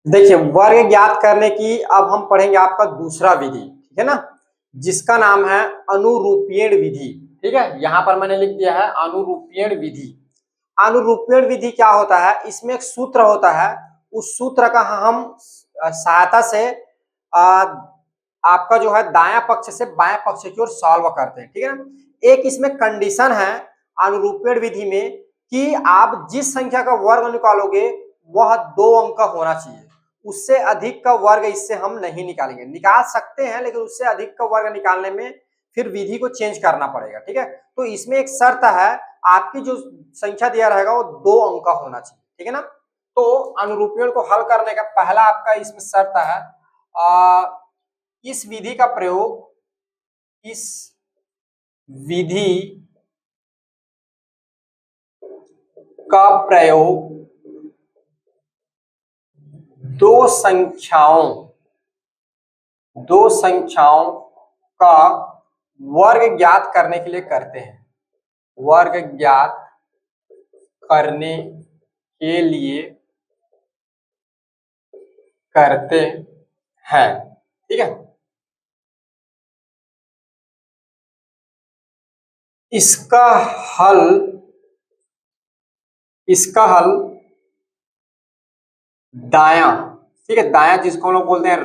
देखिए, वर्ग ज्ञात करने की अब हम पढ़ेंगे आपका दूसरा विधि, ठीक है ना, जिसका नाम है अनुरूपीण विधि। ठीक है, यहाँ पर मैंने लिख दिया है अनुरूपीण विधि। अनुरूपीण विधि क्या होता है, इसमें एक सूत्र होता है, उस सूत्र का हम सहायता से आपका जो है दायां पक्ष से बाएं पक्ष की ओर सॉल्व करते हैं। ठीक है ना, एक इसमें कंडीशन है अनुरूपीण विधि में कि आप जिस संख्या का वर्ग निकालोगे वह 2 अंक का होना चाहिए। उससे अधिक का वर्ग इससे हम नहीं निकालेंगे, निकाल सकते हैं लेकिन उससे अधिक का वर्ग निकालने में फिर विधि को चेंज करना पड़ेगा। ठीक है, तो इसमें एक शर्त है, आपकी जो संख्या दिया रहेगा वो 2 अंक का होना चाहिए। ठीक है ना, तो अनुरूपीण को हल करने का पहला आपका इसमें शर्त है, इस विधि का प्रयोग, इस विधि का प्रयोग दो संख्याओं का वर्ग ज्ञात करने के लिए करते हैं, वर्ग ज्ञात करने के लिए करते हैं। ठीक है, इसका हल दायां, ठीक है, दायां जिसको हम लोग बोलते हैं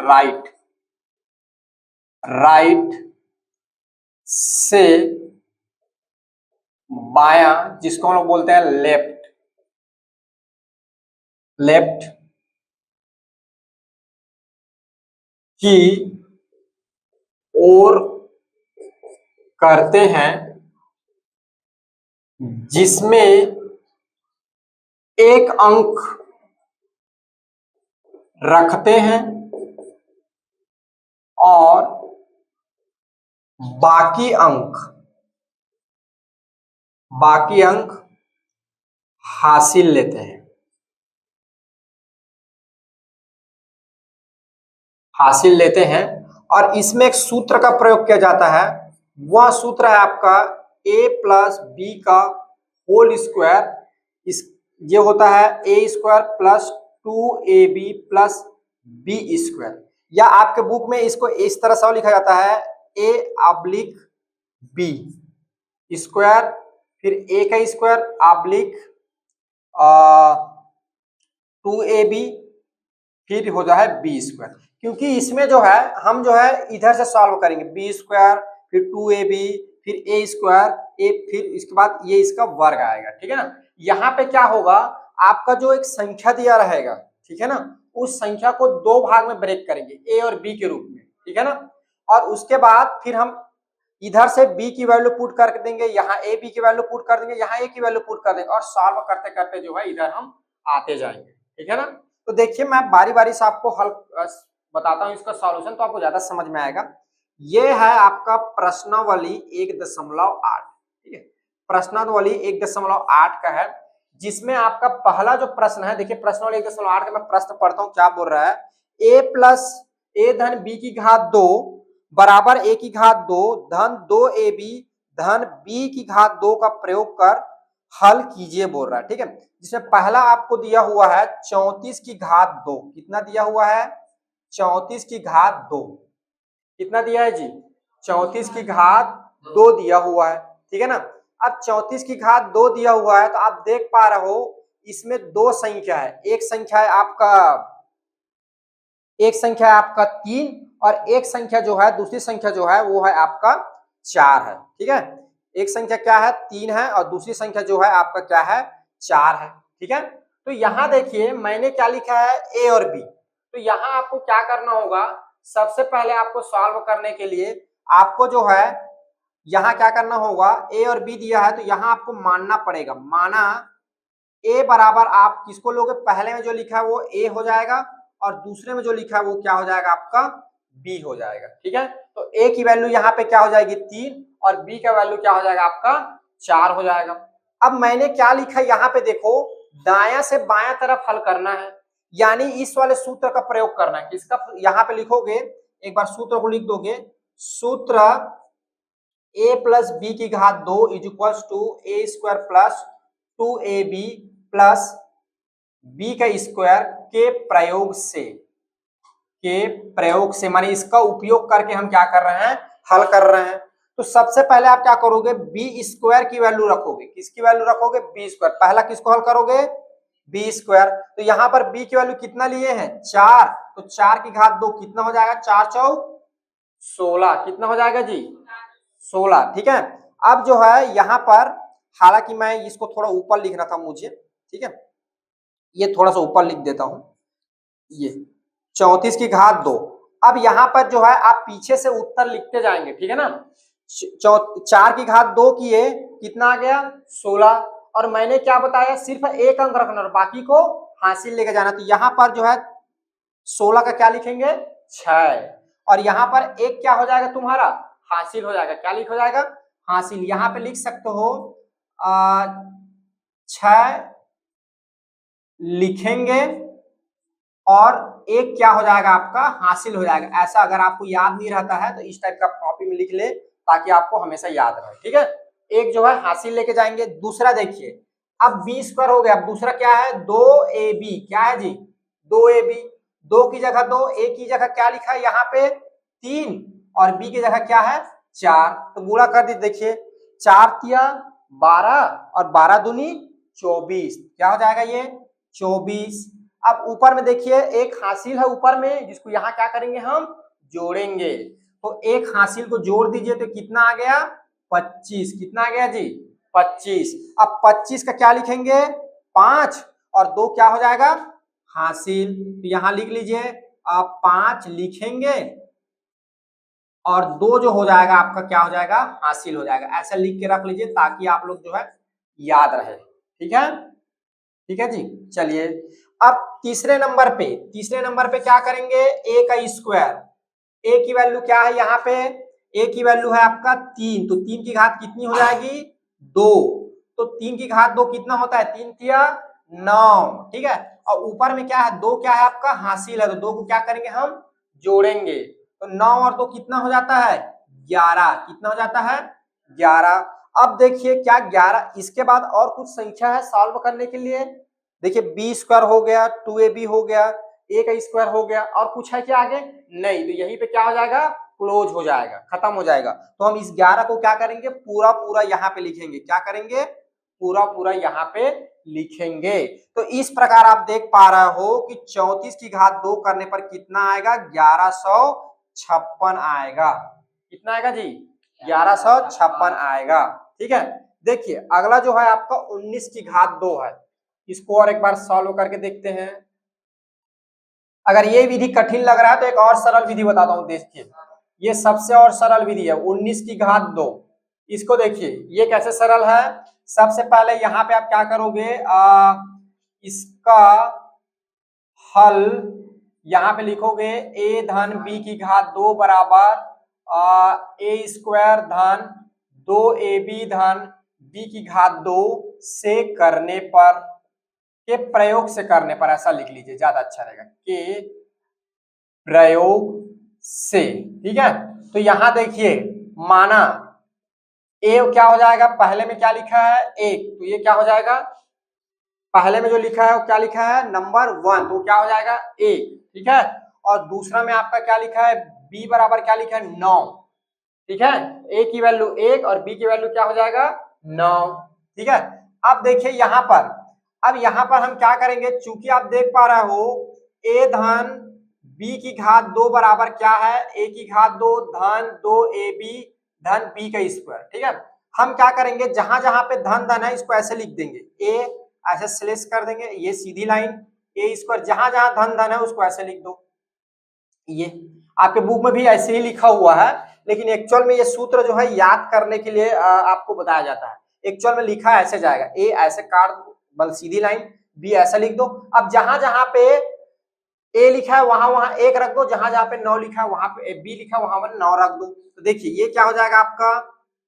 राइट से बायां जिसको हम लोग बोलते हैं लेफ्ट की ओर करते हैं, जिसमें एक अंक रखते हैं और बाकी अंक हासिल लेते हैं। और इसमें एक सूत्र का प्रयोग किया जाता है, वह सूत्र है आपका a प्लस बी का होल स्क्वायर। इस ये होता है a square plus 2ab plus B square, या आपके बुक में इसको इस तरह से लिखा जाता है a ऑब्लिक बी स्क्वायर, फिर a का स्क्वायर ऑब्लिक 2ab फिर हो जाए बी स्क्वायर। क्योंकि इसमें जो है हम जो है इधर से सॉल्व करेंगे, बी स्क्वायर फिर 2ab फिर a स्क्वायर फिर इसके बाद ये इसका वर्ग आएगा। ठीक है ना, यहाँ पे क्या होगा, आपका जो एक संख्या दिया रहेगा, ठीक है ना, उस संख्या को 2 भाग में ब्रेक करेंगे, a और b के रूप में। ठीक है ना, और उसके बाद फिर हम इधर से b की वैल्यू पुट कर देंगे, यहाँ a b की वैल्यू पुट कर देंगे, यहाँ a की वैल्यू पुट कर देंगे, और सॉल्व करते करते जो है इधर हम आते जाएंगे। ठीक है ना, तो देखिए मैं बारी बारी से आपको हल बताता हूं इसका सॉल्यूशन, तो आपको ज्यादा समझ में आएगा। ये है आपका प्रश्नावली 1.8। ठीक है, प्रश्नावली 1.8 का है, जिसमें आपका पहला जो प्रश्न है, देखिए प्रश्नावली 1.8 का मैं प्रश्न पढ़ता हूं, क्या बोल रहा है, a प्लस a धन b की घात 2 बराबर a की घात 2 धन 2ab धन b की घात 2 का प्रयोग कर हल कीजिए बोल रहा है। ठीक है, जिसमें पहला आपको दिया हुआ है 34 की घात 2, कितना दिया हुआ है, 34 की घात 2, कितना दिया है जी, 34 की घात 2 दिया हुआ है। ठीक है ना, अब 34 की घात 2 दिया हुआ है, तो आप देख पा रहे हो इसमें 2 संख्या है, एक संख्या है आपका 3 और एक संख्या जो है, दूसरी संख्या जो है वो है आपका 4 है। ठीक है, एक संख्या क्या है, 3 है, और दूसरी संख्या जो है आपका क्या है, 4 है। ठीक है, तो यहां देखिए मैंने क्या लिखा है, a और b। तो यहां आपको क्या करना होगा, सबसे पहले आपको सॉल्व करने के लिए आपको जो है यहाँ क्या करना होगा, a और b दिया है तो यहाँ आपको मानना पड़ेगा, माना a बराबर आप किसको लोगे, पहले में जो लिखा है वो a हो जाएगा और दूसरे में जो लिखा है वो क्या हो जाएगा, आपका b हो जाएगा। ठीक है, तो a की वैल्यू यहाँ पे क्या हो जाएगी, 3, और b का वैल्यू क्या हो जाएगा, आपका 4 हो जाएगा। अब मैंने क्या लिखा है यहाँ पे देखो, दाया से बाया तरफ हल करना है, यानी इस वाले सूत्र का प्रयोग करना है। किसका, यहाँ पे लिखोगे, एक बार सूत्र को लिख दोगे, सूत्र a प्लस बी की घात 2 is equal to a square plus 2ab plus B का स्क्वायर के प्रयोग से माने इसका उपयोग करके हम क्या कर रहे हैं, हल कर रहे हैं। तो सबसे पहले आप क्या करोगे, बी स्क्वायर की वैल्यू रखोगे। किसकी वैल्यू रखोगे, बी स्क्वायर। पहला किसको हल करोगे, बी स्क्वायर। तो यहाँ पर बी की वैल्यू कितना लिए हैं, 4, तो 4 की घात 2 कितना हो जाएगा, 4 चौक 16, कितना हो जाएगा जी, 16। ठीक है, अब जो है यहाँ पर, हालांकि मैं इसको थोड़ा ऊपर लिखना था मुझे, ठीक है, ये थोड़ा सा ऊपर लिख देता हूं, ये 34 की घात 2। अब यहाँ पर जो है आप पीछे से उत्तर लिखते जाएंगे, ठीक है ना। 4 की घात 2 किए, कितना आ गया, 16। और मैंने क्या बताया, सिर्फ एक अंक रखना और बाकी को हासिल लेके जाना। तो यहाँ पर जो है 16 का क्या लिखेंगे, 6, और यहाँ पर एक क्या हो जाएगा तुम्हारा, हासिल हो जाएगा। क्या लिख हो जाएगा, हासिल। यहाँ पे लिख सकते हो 6 लिखेंगे और एक क्या हो जाएगा आपका, हासिल हो जाएगा। ऐसा अगर आपको याद नहीं रहता है तो इस टाइप का कॉपी में लिख ले, ताकि आपको हमेशा याद रहे, ठीक है। एक जो है हासिल लेके जाएंगे। दूसरा देखिए, अब बी स्क्वायर हो गया, अब दूसरा क्या है, 2ab, क्या है जी, 2ab। 2 की जगह 2, ए की जगह क्या लिखा है यहाँ पे, 3, और बी की जगह क्या है, 4। तो गुणा कर दी, देखिए 4 तिया 12 और 12 दूनी 24, क्या हो जाएगा ये, 24। अब ऊपर में देखिए एक हासिल है ऊपर में, जिसको यहाँ क्या करेंगे, हम जोड़ेंगे। तो एक हासिल को जोड़ दीजिए तो कितना आ गया, 25। कितना आ गया जी, 25। अब 25 का क्या लिखेंगे, 5, और 2 क्या हो जाएगा, हासिल। तो यहां लिख लीजिए, आप 5 लिखेंगे और 2 जो हो जाएगा आपका क्या हो जाएगा, हासिल हो जाएगा। ऐसा लिख के रख लीजिए ताकि आप लोग जो है याद रहे, ठीक है, ठीक है जी। चलिए अब तीसरे नंबर पे क्या करेंगे, ए का स्क्वायर। ए की वैल्यू क्या है यहाँ पे, ए की वैल्यू है आपका 3, तो 3 की घात कितनी हो जाएगी, 2। तो 3 की घात 2 कितना होता है, 3 तिया 9, ठीक है। और ऊपर में क्या है, 2 क्या है आपका, हासिल है, तो 2 को क्या करेंगे, हम जोड़ेंगे। तो 9 और 2 कितना हो जाता है, 11। कितना हो जाता है, 11। अब देखिए क्या 11, इसके बाद और कुछ संख्या है सॉल्व करने के लिए। देखिए बी स्क्वायर हो गया, 2ab हो गया, ए का स्क्वायर हो गया, और कुछ है क्या आगे, नहीं। तो यहीं पे क्या हो जाएगा, क्लोज हो जाएगा, खत्म हो जाएगा। तो हम इस 11 को क्या करेंगे, पूरा पूरा यहाँ पे लिखेंगे। क्या करेंगे, पूरा पूरा यहाँ पे लिखेंगे। तो इस प्रकार आप देख पा रहे हो कि 34 की घात 2 करने पर कितना आएगा, 1156 आएगा। कितना आएगा जी, 1156 आएगा, ठीक है। देखिए अगला जो है आपका 19 की घात 2 है। इसको और एक बार सॉल्व करके देखते हैं। अगर ये विधि कठिन लग रहा है तो एक और सरल विधि बताता हूं, देखिए ये सबसे और सरल विधि है, 19 की घात 2। इसको देखिए ये कैसे सरल है। सबसे पहले यहाँ पे आप क्या करोगे, इसका हल यहाँ पे लिखोगे, ए धन बी की घात 2 बराबर ए स्क्वायर धन 2ab धन बी की घात 2 से करने पर, के प्रयोग से करने पर, ऐसा लिख लीजिए ज्यादा अच्छा रहेगा, के प्रयोग से, ठीक है। तो यहां देखिए माना ए क्या हो जाएगा, पहले में क्या लिखा है 1, तो ये क्या हो जाएगा, पहले में जो लिखा है वो क्या लिखा है, नंबर 1, तो क्या हो जाएगा ए, ठीक है। और दूसरा में आपका क्या लिखा है, बी बराबर क्या लिखा है 9, ठीक है। ए की वैल्यू 1 और बी की वैल्यू क्या हो जाएगा 9, ठीक है। अब देखिए यहाँ पर, अब यहाँ पर हम क्या करेंगे, चूंकि आप देख पा रहे हो ए धन बी की घात 2 बराबर क्या है, ए की घात 2 धन 2ab धन बी का स्क्वायर, ठीक है। हम क्या करेंगे, जहां जहां पे धन धन है इसको ऐसे लिख देंगे, ए ऐसे स्लेश कर देंगे, ये सीधी लाइन, ए स्क्वायर, जहां जहां धन धन है उसको ऐसे लिख दो। ये आपके बुक में भी ऐसे ही लिखा हुआ है, लेकिन एक्चुअल में ये सूत्र जो है याद करने के लिए आपको बताया जाता है। एक्चुअल में लिखा ऐसे जाएगा, ए ऐसे काट दो, बल सीधी लाइन, बी ऐसा लिख दो। अब जहां जहां पे ए लिखा है वहां वहां 1 रख दो, जहां जहां पे 9 लिखा है वहां पे बी लिखा है वहां पर 9 रख दो। तो देखिए ये क्या हो जाएगा आपका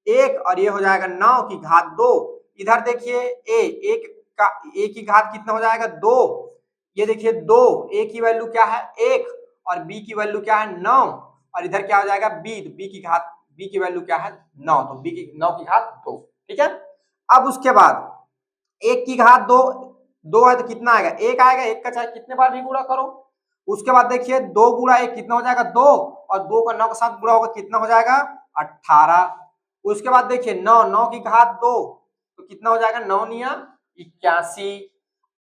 1, और ये हो जाएगा 9 की घात 2। इधर देखिए एक का ए की घात कितना हो जाएगा 2, ये देखिए 2, ए की वैल्यू क्या है 1 और बी की वैल्यू क्या है 9, और इधर क्या हो जाएगा बी, तो बी की वैल्यू क्या है 9, तो बी की 9 की घात 2, ठीक है। अब उसके बाद 1 की घात 2 2 है तो कितना आएगा, 1 आएगा। 1 का चाहे कितने बार भी गुणा करो। उसके बाद देखिए 2 गुणा 1 कितना हो जाएगा 2, और 2 का 9 के साथ गुणा होगा कितना हो जाएगा 18। उसके बाद देखिए 9, 9 की घात 2 तो कितना हो जाएगा 9 निया 81।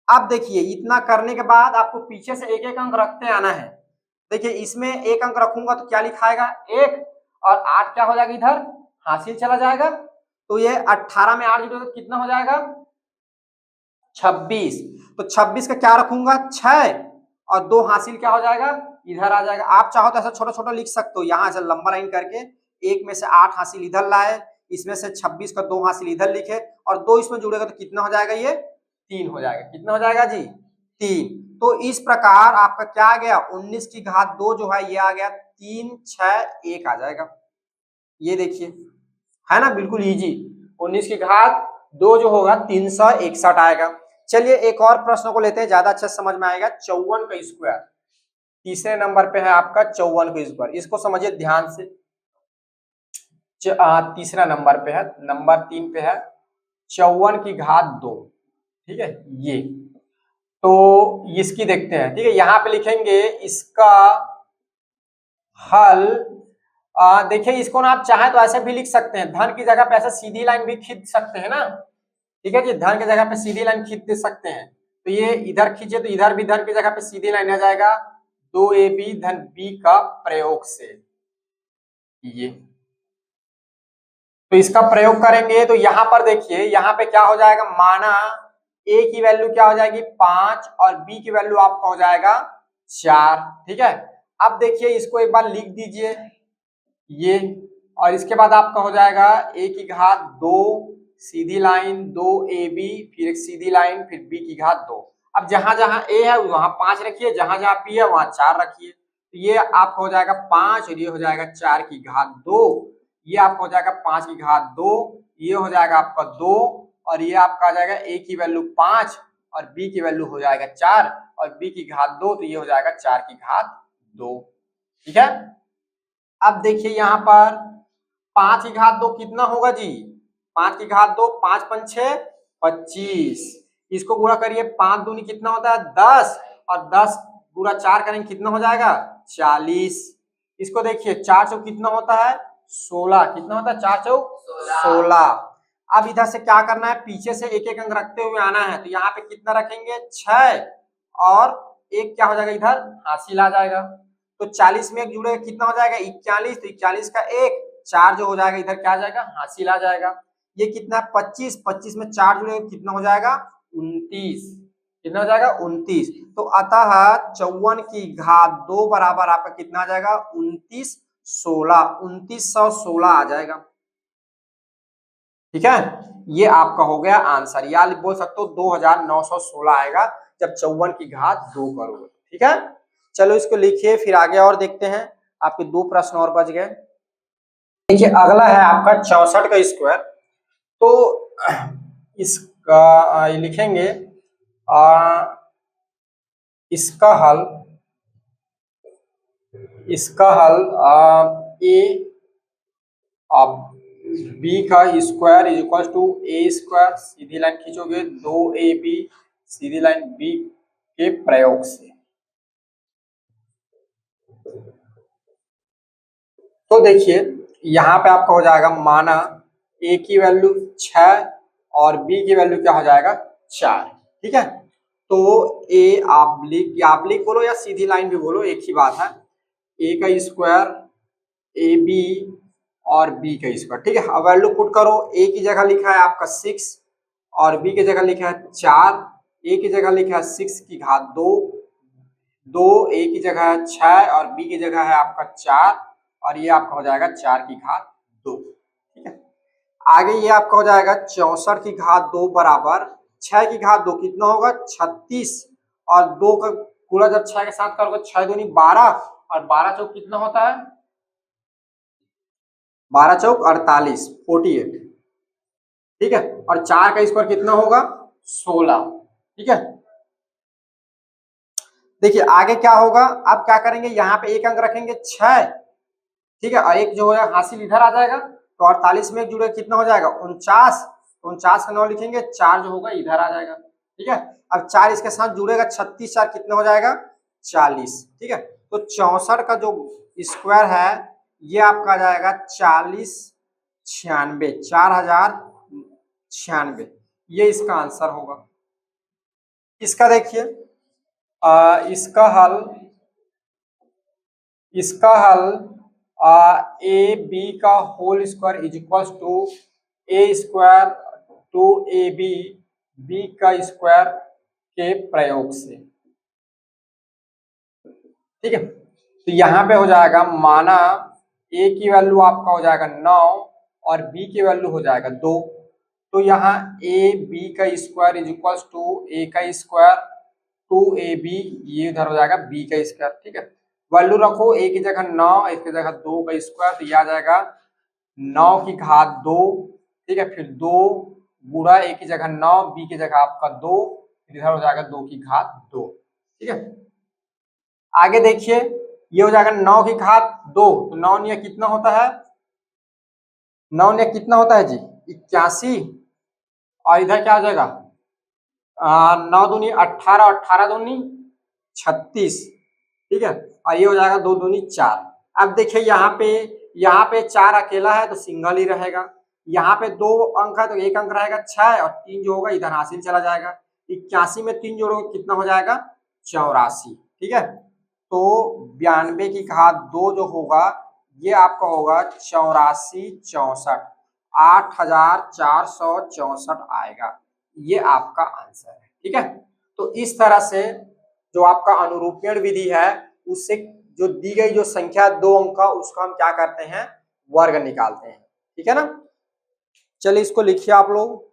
अब देखिए इतना करने के बाद आपको पीछे से एक एक अंक रखते आना है। देखिए इसमें एक अंक रखूंगा तो क्या लिखाएगा 1, और 8 क्या हो जाएगा इधर हासिल चला जाएगा। तो ये 18 में 8 जुड़ेगा तो कितना हो जाएगा 26। तो 26 का क्या रखूंगा 6, और 2 हासिल क्या हो जाएगा इधर आ जाएगा। आप चाहो तो ऐसा छोटा छोटा लिख सकते हो, यहाँ से लंबा लाइन करके 1 में से 8 हासिल इधर लाए, इसमें से 26 का 2 हासिल इधर लिखे, और 2 इसमें जुड़ेगा तो कितना हो जाएगा ये 3 हो जाएगा। कितना हो जाएगा जी 3। तो इस प्रकार आपका क्या आ गया 19 की घात 2 जो है ये आ गया 3 6 1 आ जाएगा। ये देखिए है ना बिल्कुल इजी। 19 की घात 2 जो होगा 361 आएगा। चलिए एक और प्रश्न को लेते हैं, ज्यादा अच्छा समझ में आएगा। 54 का स्क्वायर, तीसरे नंबर पे है आपका 54 का स्क्वायर। इसको समझिए ध्यान से। तीसरा नंबर पे है, नंबर 3 पे है 54 की घात 2। ठीक है, ये तो इसकी देखते हैं। ठीक है, यहाँ पे लिखेंगे इसका हल। देखिए इसको ना आप चाहे तो ऐसे भी लिख सकते हैं, धन की जगह पे ऐसे सीधी लाइन भी खींच सकते हैं ना। ठीक है जी, धन की जगह पे सीधी लाइन खींच दे सकते हैं। तो ये इधर खींचे तो इधर भी धन की जगह पे सीधी लाइन आ जाएगा 2ab धन b का प्रयोग से। ये तो इसका प्रयोग करेंगे तो यहाँ पर देखिए यहाँ पे क्या हो जाएगा, माना a की वैल्यू क्या हो जाएगी 5 और b की वैल्यू आपका हो जाएगा 4। ठीक है, अब देखिए इसको एक बार लिख दीजिए ये, और इसके बाद आपका हो जाएगा a की घात 2 सीधी लाइन 2ab, फिर एक सीधी लाइन, फिर b की घात 2। अब जहां जहां a है वहां 5 रखिए, जहां जहां b है वहां 4 रखिए। तो ये आपका हो जाएगा 5 और ये हो जाएगा 4 की घात 2। ये आपका हो जाएगा 5 की घात 2, ये हो जाएगा आपका 2, और ये आपका आ जाएगा a की वैल्यू 5 और b की वैल्यू हो जाएगा 4 और b की घात 2, तो ये हो जाएगा 4 की घात 2। ठीक है, अब देखिए यहाँ पर 5 की घात 2 कितना होगा जी, 5 की घात 2 5 5 6 25। इसको गुणा करिए, 5 दूनी कितना होता है 10, और 10 गुणा 4 करेंगे कितना हो जाएगा 40। इसको देखिए 4 चौक कितना होता है 16, कितना होता है 4 चौक 16। अब इधर से क्या करना है, पीछे से एक एक अंक रखते हुए आना है। तो यहाँ पे कितना रखेंगे 6, और एक क्या हो जाएगा इधर हासिल आ जाएगा। तो 40 में एक जुड़ेगा कितना हो जाएगा 41, तो 41 का 1 4 जो हो जाएगा इधर क्या आ जाएगा हासिल आ जाएगा। ये कितना 25, 25 में 4 जुड़ेगा कितना हो जाएगा 29, कितना हो जाएगा 29। तो अतः 54 की घात 2 बराबर आपका कितना आ जाएगा 2916 आ जाएगा। ठीक है, ये आपका हो गया आंसर, या बोल सकते हो 2916 आएगा जब 54 की घात 2 करोगे। ठीक है, चलो इसको लिखिए फिर आगे और देखते हैं। आपके 2 प्रश्न और बच गए। देखिए अगला है आपका 64 का स्क्वायर। तो इसका लिखेंगे इसका हल ए बी का square is equal to A square, सीधी लाइन खींचोगे 2ab सीधी लाइन b के प्रयोग से। तो देखिए यहाँ पे आपका हो जाएगा, माना a की वैल्यू 6 और b की वैल्यू क्या हो जाएगा 4। ठीक है, तो a ऑब्लिक बोलो या सीधी लाइन भी बोलो एक ही बात है। a का स्क्वायर ab और b का स्क्वायर। ठीक है, अब वैल्यू पुट करो। a की जगह लिखा है आपका 6 और b की जगह लिखा है 4। a की जगह लिखा है 6 की घात 2, a की जगह है 6 और b की जगह है आपका 4, और ये आपका हो जाएगा 4 की घात 2। ठीक है, आगे ये आपका हो जाएगा 64 की घात 2 बराबर 6 की घात 2 कितना होगा 36, और 2 का गुणा जब 6 के साथ करोगे 6 दूनी 12, और 12 चौक कितना होता है 12 चौक 48 48। ठीक है, और 4 का स्क्वायर कितना होगा 16। ठीक है, देखिए आगे क्या होगा, अब क्या करेंगे यहाँ पे एक अंक रखेंगे 6। ठीक है, और एक जो है हासिल इधर आ जाएगा, तो 48 में एक जुड़े कितना हो जाएगा 49, 49 का 9 लिखेंगे 4 जो होगा इधर आ जाएगा। ठीक है। अब 4 इसके साथ जुड़ेगा, 36 4 कितना हो जाएगा 40, ठीक है। तो 64 का जो स्क्वायर है ये आपका आ जाएगा 40 96 4096, ये इसका आंसर होगा। इसका देखिए इसका हल ए बी का whole square is equal to A square two A B B का स्क्वायर के प्रयोग से, ठीक है। तो यहाँ पे हो जाएगा, माना ए की वैल्यू आपका हो जाएगा 9 और बी की वैल्यू हो जाएगा 2, तो यहाँ ए बी का स्क्वायर इज इक्वल टू ए का स्क्वायर टू ए बी, ये उधर हो जाएगा बी का स्क्वायर, ठीक है। वैल्यू रखो, ए की जगह 9, एक की जगह 2 का स्क्वायर, तो ये आ जाएगा 9 की घात 2, ठीक है। फिर 2 गुणा ए की जगह 9, बी की जगह आपका 2, फिर इधर हो जाएगा 2 की घात 2, ठीक है। आगे देखिए, ये हो जाएगा 9 की घात 2, तो 9 ने कितना होता है, 9 ने कितना होता है जी 81, और इधर क्या हो जाएगा 9 दूनी 18, 18 दूनी 36, ठीक है। और ये हो जाएगा 2 दूनी 4। अब देखिए यहाँ पे 4 अकेला है तो सिंगल ही रहेगा, यहाँ पे 2 अंक है तो 1 अंक रहेगा 6, और 3 जो होगा इधर हासिल चला जाएगा। 81 में 3 जोड़ोगे कितना हो जाएगा 84, ठीक है। तो 92 की घात 2 जो होगा ये आपका होगा 84 64, 8464 आएगा, ये आपका आंसर है, ठीक है। तो इस तरह से जो आपका अनुरूपण विधि है उससे जो दी गई जो संख्या 2 अंक का उसका हम क्या करते हैं वर्ग निकालते हैं, ठीक है ना। चलिए इसको लिखिए आप लोग।